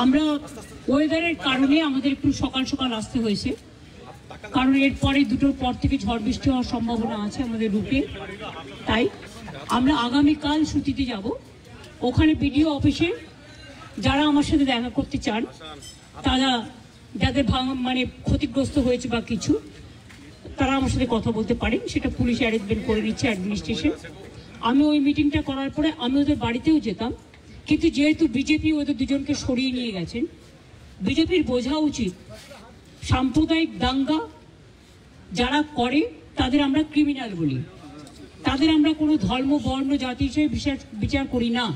আমরা ওয়েদারের কারণে আমাদের একটু সকাল সকাল আসতে হয়েছে, কারণ এরপরে দুটোর পর থেকে ঝড় বৃষ্টি হওয়ার সম্ভাবনা আছে আমাদের রুটে। তাই আমরা আগামীকাল ছুটিতে যাব। ওখানে বিডিও অফিসে যারা আমার সাথে দেখা করতে চান, তারা যাদের মানে ক্ষতিগ্রস্ত হয়েছে বা কিছু, তারা আমার সাথে কথা বলতে পারেন। সেটা পুলিশ অ্যারেঞ্জমেন্ট করে নিচ্ছে, অ্যাডমিনিস্ট্রেশন। আমি ওই মিটিংটা করার পরে আমি ওদের বাড়িতেও যেতাম, কিন্তু যেহেতু বিজেপি ওদের দুজনকে সরিয়ে নিয়ে গেছেন, বিজেপির বোঝা উচিত সাম্প্রদায়িক দাঙ্গা যারা করে তাদের আমরা ক্রিমিনাল বলি, তাদের আমরা কোনো ধর্ম বর্ণ জাতি হিসেবে বিচার করি না।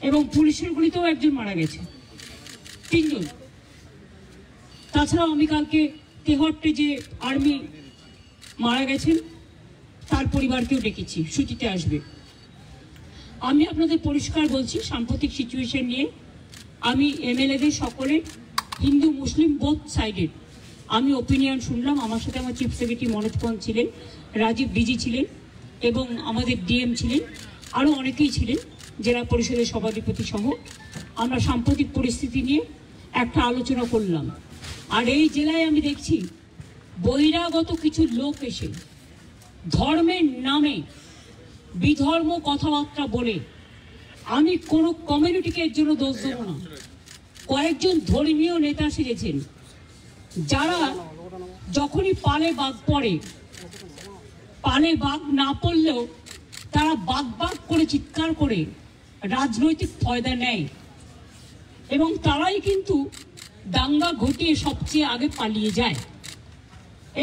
এবং পুলিশের গুলিতেও একজন মারা গেছে, 3 জন। তাছাড়াও আমি কালকে তেহট্টে যে আর্মি মারা গেছেন তার পরিবারকেও ডেকেছি, ছুটিতে আসবে। আমি আপনাদের পরিষ্কার বলছি, সাম্প্রতিক সিচুয়েশন নিয়ে আমি এমএলএদের সকলে হিন্দু মুসলিম বোথ সাইডের আমি ওপিনিয়ন শুনলাম। আমার সাথে আমার চিফ সেক্রেটারি মনোজ পন্ত ছিলেন, রাজীব ডিজি ছিলেন এবং আমাদের ডিএম ছিলেন, আরও অনেকেই ছিলেন, জেলা পরিষদের সভাধিপতি সহ। আমরা সাম্প্রতিক পরিস্থিতি নিয়ে একটা আলোচনা করলাম। আর এই জেলায় আমি দেখছি বহিরাগত কিছু লোক এসে ধর্মের নামে বিধর্ম কথাবার্তা বলে, আমি কোনো কমিউনিটিকে এর জন্য দোষ দেব না। কয়েকজন ধর্মীয় নেতা সেজেছেন যারা যখনই পালে বাঘ পড়ে, পালে বাঘ না পড়লেও তারা বাঘ বাঘ করে চিৎকার করে রাজনৈতিক ফয়দা নেয় এবং তারাই কিন্তু দাঙ্গা ঘটিয়ে সবচেয়ে আগে পালিয়ে যায়।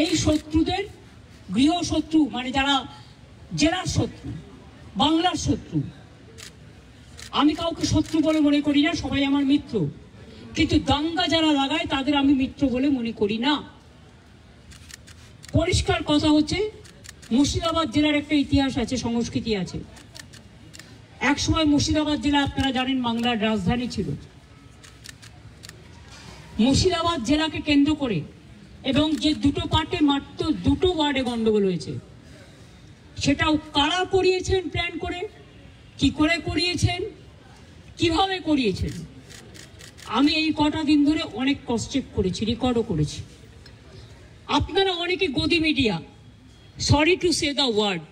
এই শত্রুদের গৃহশত্রু, মানে যারা জেলার শত্রু, বাংলার শত্রু, আমি কাউকে শত্রু বলে মনে করি না, সবাই আমার মিত্র, কিন্তু দাঙ্গা যারা লাগায় তাদের আমি মিত্র বলে মনে করি না। পরিষ্কার কথা হচ্ছে, মুর্শিদাবাদ জেলার একটা ইতিহাস আছে, সংস্কৃতি আছে। একসময় মুর্শিদাবাদ জেলা আপনারা জানেন বাংলার রাজধানী ছিল। মুর্শিদাবাদ জেলাকে কেন্দ্র করে এবং যে দুটো পার্টে মাত্র 2টো ওয়ার্ডে গন্ডগোল হয়েছে, সেটাও কারা করিয়েছেন প্ল্যান করে, কি করে করিয়েছেন, কিভাবে করিয়েছেন, আমি এই কটা দিন ধরে অনেক ক্রস চেক করেছি, রেকর্ডও করেছি। আপনারা অনেকে গদি media, sorry to say the word,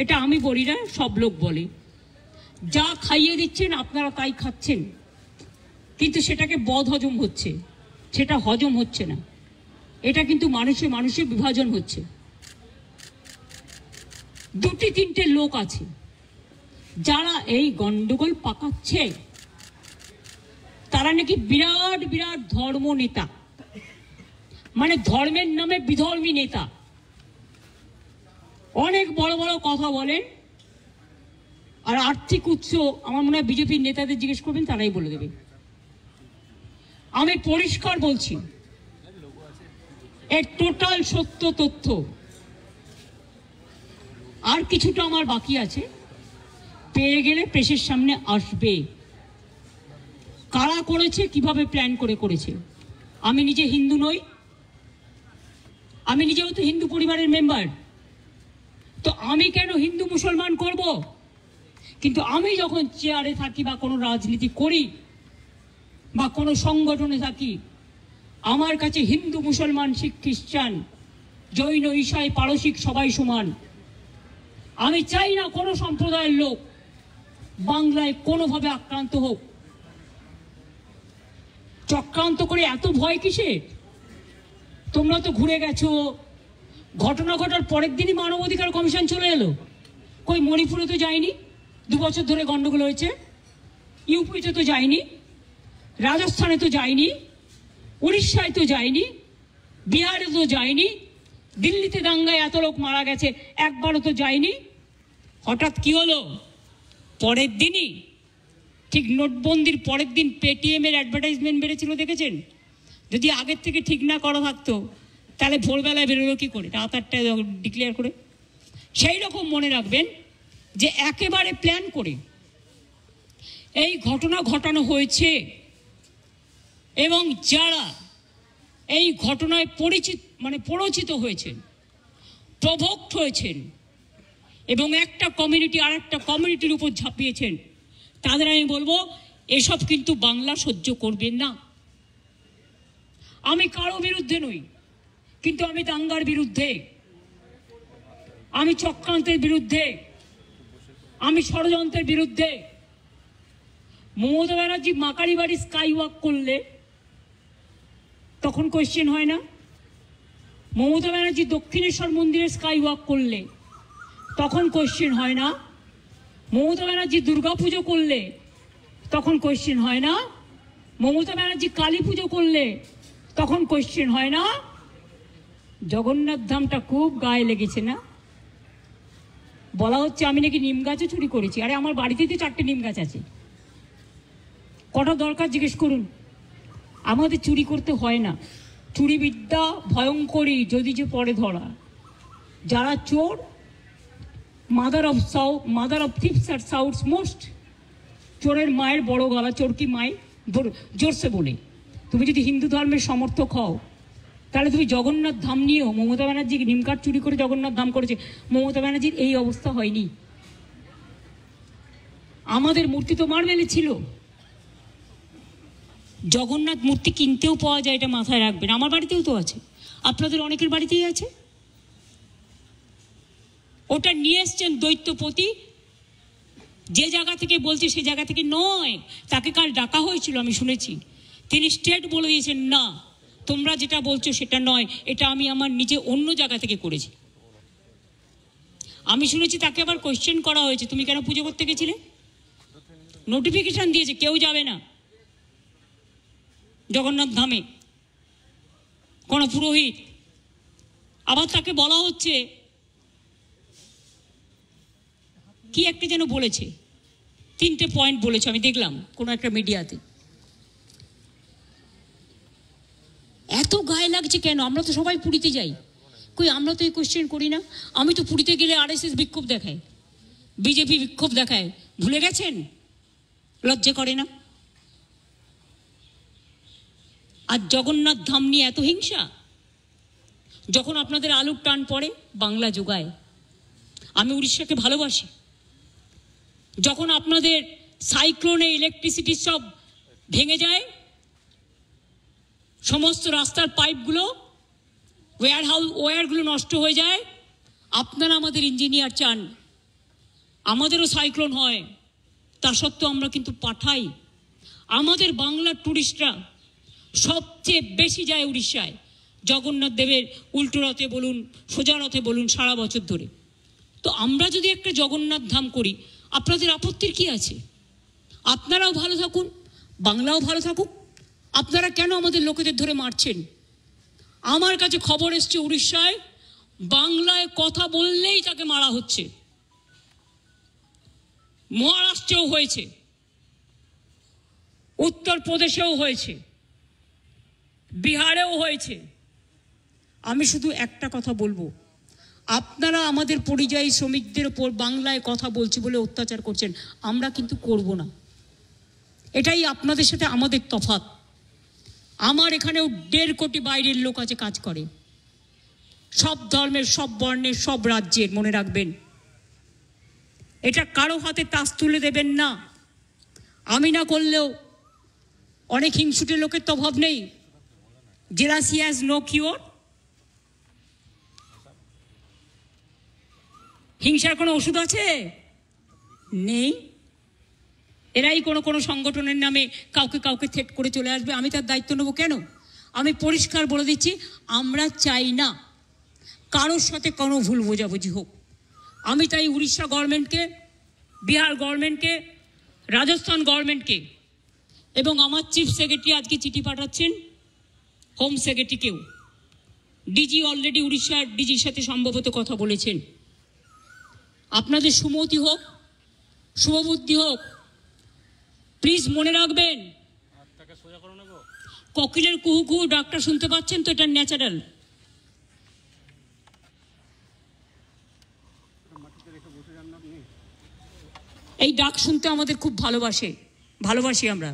এটা আমি বলি না, সব লোক বলে, যা খাইয়ে দিচ্ছেন আপনারা তাই খাচ্ছেন, কিন্তু সেটাকে বদ হজম হচ্ছে, সেটা হজম হচ্ছে না। এটা কিন্তু মানুষে মানুষে বিভাজন হচ্ছে। 2-3টে লোক আছে যারা এই গন্ডগোল পাকাচ্ছে, তারা নাকি বিরাট বিরাট ধর্ম নেতা, মানে ধর্মের নামে বিধর্মী নেতা, অনেক বড় বড় কথা বলেন। আর আর্থিক উৎস আমার মনে হয় বিজেপির নেতাদের জিজ্ঞেস করবেন, তারাই বলে দেবে। আমি পরিষ্কার বলছি, এর টোটাল সত্য তথ্য। আর কিছুটা আমার বাকি আছে, পেয়ে গেলে প্রেসের সামনে আসবে। কারা করেছে, কিভাবে প্ল্যান করে করেছে। আমি নিজে হিন্দু নই, আমি নিজেও তো হিন্দু পরিবারের মেম্বার, তো আমি কেন হিন্দু মুসলমান করব? কিন্তু আমি যখন চেয়ারে থাকি বা কোনো রাজনীতি করি বা কোনো সংগঠনে থাকি, আমার কাছে হিন্দু মুসলমান শিখ খ্রিস্টান জৈন ঈসাই পারসিক সবাই সমান। আমি চাই না কোনো সম্প্রদায়ের লোক বাংলায় কোনোভাবে আক্রান্ত হোক। চক্রান্ত করে এত ভয় কিসের? তোমরা তো ঘুরে গেছো, ঘটনা ঘটার পরের দিনই মানবাধিকার কমিশন চলে এলো। কই মণিপুরে তো যায়নি, 2 বছর ধরে গন্ডগোল হয়েছে। ইউপিতে তো যায়নি, রাজস্থানে তো যায়নি, উড়িষ্যায় তো যায়নি, বিহারে তো যায়নি, দিল্লিতে দাঙ্গায় এত লোক মারা গেছে, একবারও তো যায়নি। হঠাৎ কি হলো? পরের দিনই, ঠিক নোটবন্দির পরের দিন পেটিএমের অ্যাডভার্টাইজমেন্ট বেড়েছিল, দেখেছেন? যদি আগের থেকে ঠিক না করা থাকতো তাহলে ভোরবেলায় বেরোলো কি করে, রাত 8টায় ডিক্লেয়ার করে। সেই রকম মনে রাখবেন যে একেবারে প্ল্যান করে এই ঘটনা ঘটানো হয়েছে এবং যারা এই ঘটনায় পরিচিত হয়েছেন, প্রভোক্ট হয়েছেন এবং একটা কমিউনিটি আর একটা কমিউনিটির উপর ঝাঁপিয়েছেন, তাদের আমি বলবো এসব কিন্তু বাংলা সহ্য করবেন না। আমি কারো বিরুদ্ধে নই, কিন্তু আমি দাঙ্গার বিরুদ্ধে, আমি চক্রান্তের বিরুদ্ধে, আমি ষড়যন্ত্রের বিরুদ্ধে। মমতা ব্যানার্জি মাকারি বাড়ি স্কাই ওয়াক করলে তখন কোয়েশ্চেন হয় না? মমতা ব্যানার্জি দক্ষিণেশ্বর মন্দিরে স্কাই ওয়াক করলে তখন কোয়েশ্চেন হয় না? মমতা ব্যানার্জি দুর্গাপুজো করলে তখন কোয়েশ্চেন হয় না? মমতা ব্যানার্জি কালী পুজো করলে তখন কোয়েশ্চেন হয় না? জগন্নাথ ধামটা খুব গায়ে লেগেছে না? বলা হচ্ছে আমি নাকি নিম গাছও চুরি করেছি। আরে আমার বাড়িতেই তো 4টে নিম গাছ আছে, কটা দরকার জিজ্ঞেস করুন। আমাদের চুরি করতে হয় না। চুরি বিদ্যা ভয়ঙ্করী যদি যে পরে ধরা। যারা চোর, মাদার অফ থিপস আর সাউথস মোস্ট। চোরের মায়ের বড় গলা, চোর কি মায় জোরসে বলে। তুমি যদি হিন্দু ধর্মের সমর্থক হও তাহলে তুমি জগন্নাথ ধাম নিয়েও, মমতা ব্যানার্জি নিমকাঠ চুরি করে জগন্নাথ ধাম করেছে, মমতা ব্যানার্জির এই অবস্থা হয়নি। আমাদের মূর্তি তো মার্বেলে ছিল। জগন্নাথ মূর্তি কিনতেও পাওয়া যায়, এটা মাথায় রাখবেন। আমার বাড়িতেও তো আছে, আপনাদের অনেকের বাড়িতেই আছে। ওটা নিয়ে এসছেন দৈত্যপতি, যে জায়গা থেকে বলছে সে জায়গা থেকে নয়। তাকে কাল ডাকা হয়েছিল, আমি শুনেছি। তিনি স্টেট বলে দিয়েছেন, না তোমরা যেটা বলছো সেটা নয়, এটা আমি আমার নিজে অন্য জায়গা থেকে করেছি। আমি শুনেছি তাকে আবার কোয়েশ্চেন করা হয়েছে, তুমি কেন পুজো করতে গেছিলে? নোটিফিকেশন দিয়েছে কেউ যাবে না জগন্নাথ ধামে, কোন পুরোহিত। আবার তাকে বলা হচ্ছে কি একটা যেন বলেছে, 3টে পয়েন্ট বলেছে, আমি দেখলাম কোনো একটা মিডিয়াতে। এত গায়ে লাগছে কেন? আমরা তো সবাই পুরীতে যাই, কই আমরা তো এই কোয়েশ্চেন করি না। আমি তো পুরীতে গেলে RSS বিক্ষোভ দেখায়, বিজেপি বিক্ষোভ দেখায়, ভুলে গেছেন? লজ্জা করে না? আর জগন্নাথ ধাম নিয়ে এত হিংসা। যখন আপনাদের আলুর টান পড়ে বাংলা যোগায়। আমি উড়িষ্যাকে ভালোবাসি। যখন আপনাদের সাইক্লোনে ইলেকট্রিসিটি সব ভেঙে যায়, সমস্ত রাস্তার পাইপগুলো, ওয়্যারগুলো নষ্ট হয়ে যায়, আপনারা আমাদের ইঞ্জিনিয়ার চান আমাদেরও সাইক্লোন হয়, তা সত্ত্বেও আমরা কিন্তু পাঠাই। আমাদের বাংলার টুরিস্টরা সবচেয়ে বেশি যায় উড়িষ্যায়, জগন্নাথ দেবের উল্টো রথে বলুন, সোজা রথে বলুন, সারা বছর ধরে। তো আমরা যদি একটা জগন্নাথ ধাম করি, আপনাদের আপত্তির কি আছে? আপনারাও ভালো থাকুন, বাংলাও ভালো থাকুক। আপনারা কেন আমাদের লোকেদের ধরে মারছেন? আমার কাছে খবর এসছে উড়িষ্যায় বাংলায় কথা বললেই তাকে মারা হচ্ছে। মহারাষ্ট্রেও হয়েছে, উত্তরপ্রদেশেও হয়েছে, বিহারেও হয়েছে। আমি শুধু একটা কথা বলবো, আপনারা আমাদের পরিযায়ী শ্রমিকদের ওপর বাংলায় কথা বলছি বলে অত্যাচার করছেন, আমরা কিন্তু করব না। এটাই আপনাদের সাথে আমাদের তফাৎ। আমার এখানেও 1.5 কোটি বাইরের লোক আছে, কাজ করে, সব ধর্মের, সব বর্ণের, সব রাজ্যের। মনে রাখবেন, এটা কারো হাতে তাস তুলে দেবেন না। আমি না করলেও অনেক হিংসুটে লোকের তো অভাব নেই। Jealousy has no cure. হিংসার কোনো ওষুধ আছে? নেই। এরাই কোনো সংগঠনের নামে কাউকে থ্রেট করে চলে আসবে, আমি তার দায়িত্ব নেব কেন? আমি পরিষ্কার বলে দিচ্ছি, আমরা চাই না কারোর সাথে কোনো ভুল বোঝাবুঝি হোক। আমি তাই উড়িষ্যা গভর্নমেন্টকে, বিহার গভর্নমেন্টকে, রাজস্থান গভর্নমেন্টকে এবং আমার চিফ সেক্রেটারি আজকে চিঠি পাঠাচ্ছেন হোম সেক্রেটারিকেও। ডিজি অলরেডি উড়িষ্যার ডিজির সাথে সম্ভবত কথা বলেছেন। আপনাদের সুমতি হোক, শুভবুদ্ধি হোক। প্লিজ মনে রাখবেন, কোকিলের কুহু কুহু ডাকটা শুনতে পাচ্ছেন তো? এটা ন্যাচারাল। এই ডাক শুনতে আমাদের খুব ভালোবাসি আমরা।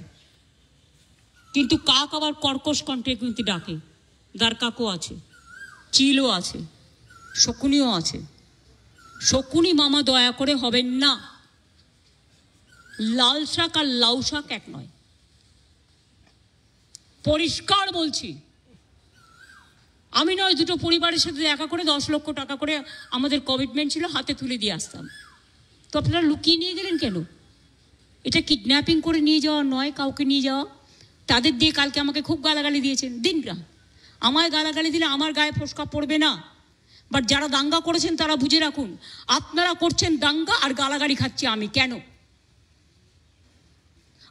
কিন্তু কাক আবার কর্কশ কণ্ঠে কিন্তু ডাকে। দার কাকও আছে, চিলও আছে, শকুনিও আছে। শকুনি মামা দয়া করে হবেন না। লাল শাক আর লাউ শাক এক নয়, পরিষ্কার বলছি। আমি নয়, দুটো পরিবারের সাথে দেখা করে 10 লক্ষ টাকা করে আমাদের কমিটমেন্ট ছিল, হাতে তুলে দিয়ে আসতাম। তো আপনারা লুকিয়ে নিয়ে গেলেন কেন? এটা কিডন্যাপিং করে নিয়ে যাওয়া নয়, কাউকে নিয়ে যাওয়া। তাদের দিয়ে কালকে আমাকে খুব গালাগালি দিয়েছেন, দিন না, আমায় গালাগালি দিলে আমার গায়ে ফোসকা পড়বে না। বাট যারা দাঙ্গা করেছেন তারা বুঝে রাখুন, আপনারা করছেন দাঙ্গা আর গালাগালি খাচ্ছি আমি। কেন?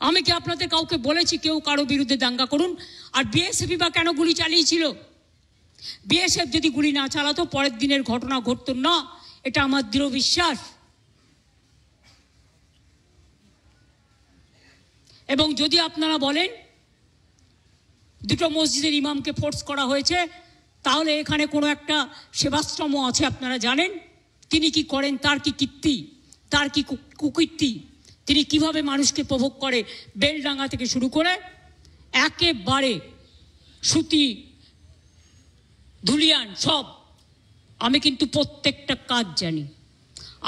আমি কি আপনাদের কাউকে বলেছি কেউ কারো বিরুদ্ধে দাঙ্গা করুন? আর বিএসএফ বা কেন গুলি চালিয়েছিল? বিএসএফ যদি গুলি না চালাতো পরের দিনের ঘটনা ঘটতো না, এটা আমার দৃঢ় বিশ্বাস। এবং যদি আপনারা বলেন দুটো মসজিদের ইমামকে ফোর্স করা হয়েছে, তাহলে এখানে কোনো একটা সেবাশ্রম আছে, আপনারা জানেন তিনি কি করেন, তার কি কীর্তি, তার কি কুকীর্তি, তিনি কিভাবে মানুষকে প্রভোগ করে, বেলডাঙ্গা থেকে শুরু করে একেবারে সুতি ধুলিয়ান সব। আমি কিন্তু প্রত্যেকটা কাজ জানি,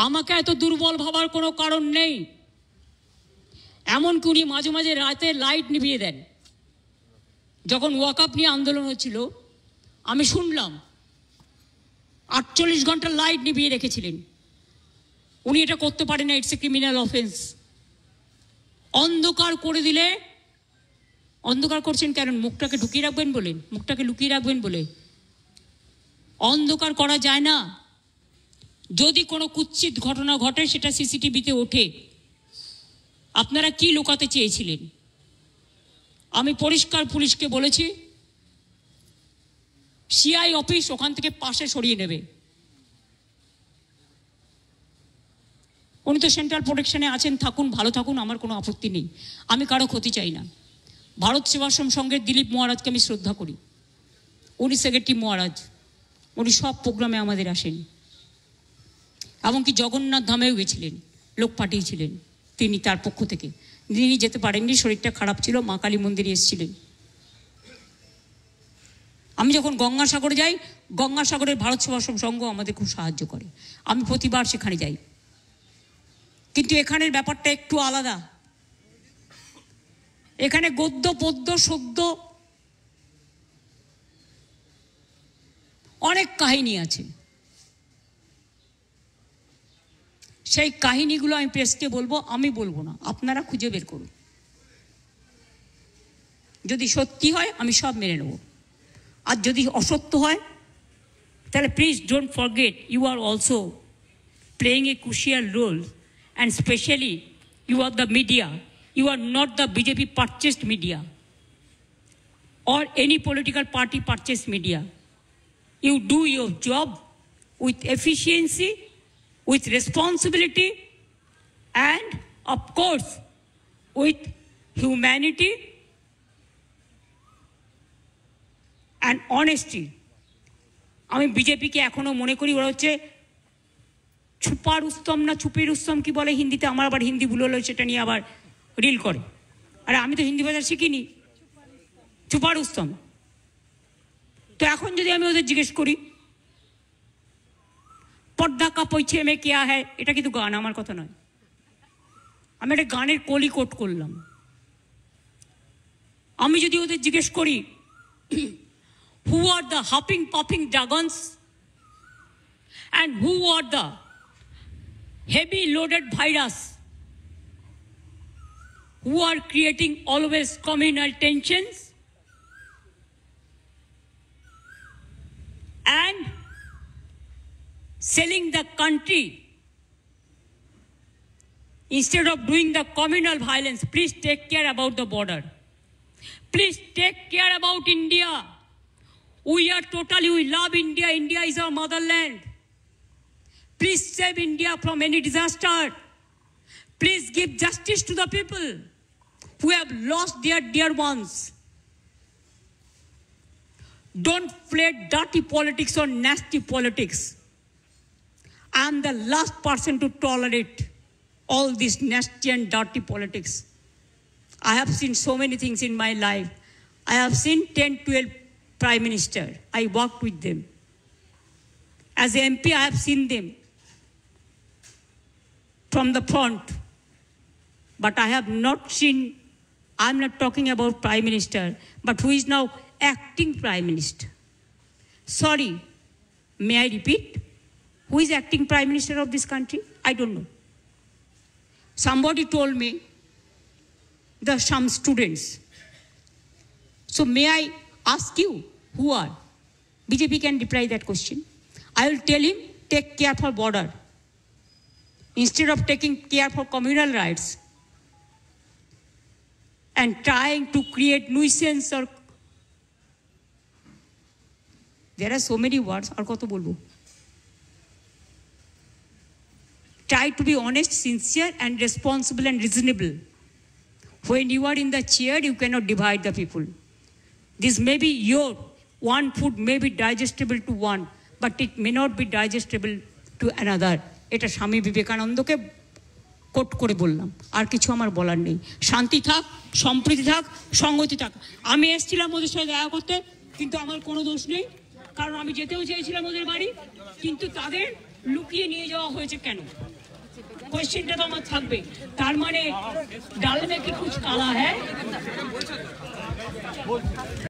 আমাকে এত দুর্বল ভাবার কোনো কারণ নেই। এমনকি উনি মাঝে মাঝে রাতে লাইট নিভিয়ে দেন। যখন ওয়াকআপ নিয়ে আন্দোলন হচ্ছিল আমি শুনলাম 48 ঘন্টা লাইট নিভিয়ে রেখেছিলেন। উনি এটা করতে পারেন না, ইটস এ ক্রিমিনাল অফেন্স। অন্ধকার করে দিলে, অন্ধকার করছেন কেন? মুখটাকে ঢুকিয়ে রাখবেন বলে, মুখটাকে লুকিয়ে রাখবেন বলে। অন্ধকার করা যায় না। যদি কোনো কুৎসিত ঘটনা ঘটে সেটা সিসিটিভিতে ওঠে। আপনারা কি লুকাতে চেয়েছিলেন? আমি পরিষ্কার পুলিশকে বলেছি সিআই অফিস ওখান থেকে পাশে সরিয়ে নেবে। উনি তো সেন্ট্রাল প্রোটেকশনে আছেন, থাকুন, ভালো থাকুন, আমার কোনো আপত্তি নেই, আমি কারো ক্ষতি চাই না। ভারত সেবাশ্রম সংঘের দিলীপ মহারাজকে আমি শ্রদ্ধা করি, উনি সেক্রেটারি মহারাজ, উনি সব প্রোগ্রামে আমাদের আসেন। এমনকি জগন্নাথ ধামেও গেছিলেন, লোক পাঠিয়েছিলেন তিনি তার পক্ষ থেকে। তিনি যেতে পারেননি, শরীরটা খারাপ ছিল, মা কালী মন্দিরে এসেছিলেন। আমি যখন গঙ্গাসাগরে যাই, গঙ্গাসাগরের ভারত সেবাশ্রম সংঘ আমাদের খুব সাহায্য করে, আমি প্রতিবার সেখানে যাই। কিন্তু এখানের ব্যাপারটা একটু আলাদা। এখানে গদ্য পদ্য সদ্য অনেক কাহিনী আছে। সেই কাহিনীগুলো আমি প্রেসকে বলবো, আমি বলবো না, আপনারা খুঁজে বের করুন। যদি সত্যি হয় আমি সব মেনে নেব, আর যদি অসত্য হয় তাহলে please don't forget you are also playing a crucial role, and especially you are the media. You are not the BJP purchased media or any political party purchased media. You do your job with efficiency, with responsibility, and of course with humanity and honesty. আমি বিজেপিকে এখনো মনে করি ওরা হচ্ছে ছুপা রুস্তম না ছুপি রুস্তম কি বলে হিন্দিতে, আমার আবার হিন্দি ভুল হলো, সেটা নিয়ে আবার রিল করে। আরে আমি তো হিন্দি ভাষা শিখিনি, ছুপা রুস্তম। তো এখন যদি আমি ওদের জিজ্ঞেস করি পর্দা কা পৌঁছে মে কেয়া হ্যায়, এটা কিন্তু গান, আমার কথা নয়, আমি একটা গানের কলি কোট করলাম। আমি যদি ওদের জিজ্ঞেস করি who are the huffing puffing dragons and who are the heavy loaded virus who are creating always communal tensions and selling the country instead of doing the communal violence. Please take care about the border. Please take care about India. We are totally, we love India. India is our motherland. Please save India from any disaster. Please give justice to the people who have lost their dear ones. Don't play dirty politics or nasty politics. I am the last person to tolerate all this nasty and dirty politics. I have seen so many things in my life. I have seen 10, 12 Prime Minister. I worked with them. As a MP, I have seen them from the front. but I have not seen, I'm not talking about Prime Minister, but who is now acting Prime Minister. Sorry, may I repeat? Who is acting Prime Minister of this country? I don't know. Somebody told me there are some students. So may I ask you, who are? BJP can reply that question. I will tell him, take care for border. Instead of taking care for communal rights and trying to create nuisance or there are so many words, আর কত বলবো? Try to be honest, sincere and responsible and reasonable. When you are in the chair, you cannot divide the people. This may be your one food may be digestible to one, but it may not be digestible to another. এটা স্বামী বিবেকানন্দকে coat করে বললাম, আর কিছু আমার বলার নেই। শান্তি থাক, সম্প্রীতি থাক, সংগতি থাক। আমি এসেছিলাম ওদের সাথে দেখা করতে, কিন্তু আমার কোনো দোষ নেই, কারণ আমি যেতেও চেয়েছিলাম ওদের বাড়ি, কিন্তু তাদের লুকিয়ে নিয়ে যাওয়া হয়েছে কেন? কোয়েশ্চেনটা তো আমার থাকবে। তার মানে ডাল মে কি কুছ কালা হ্যায়?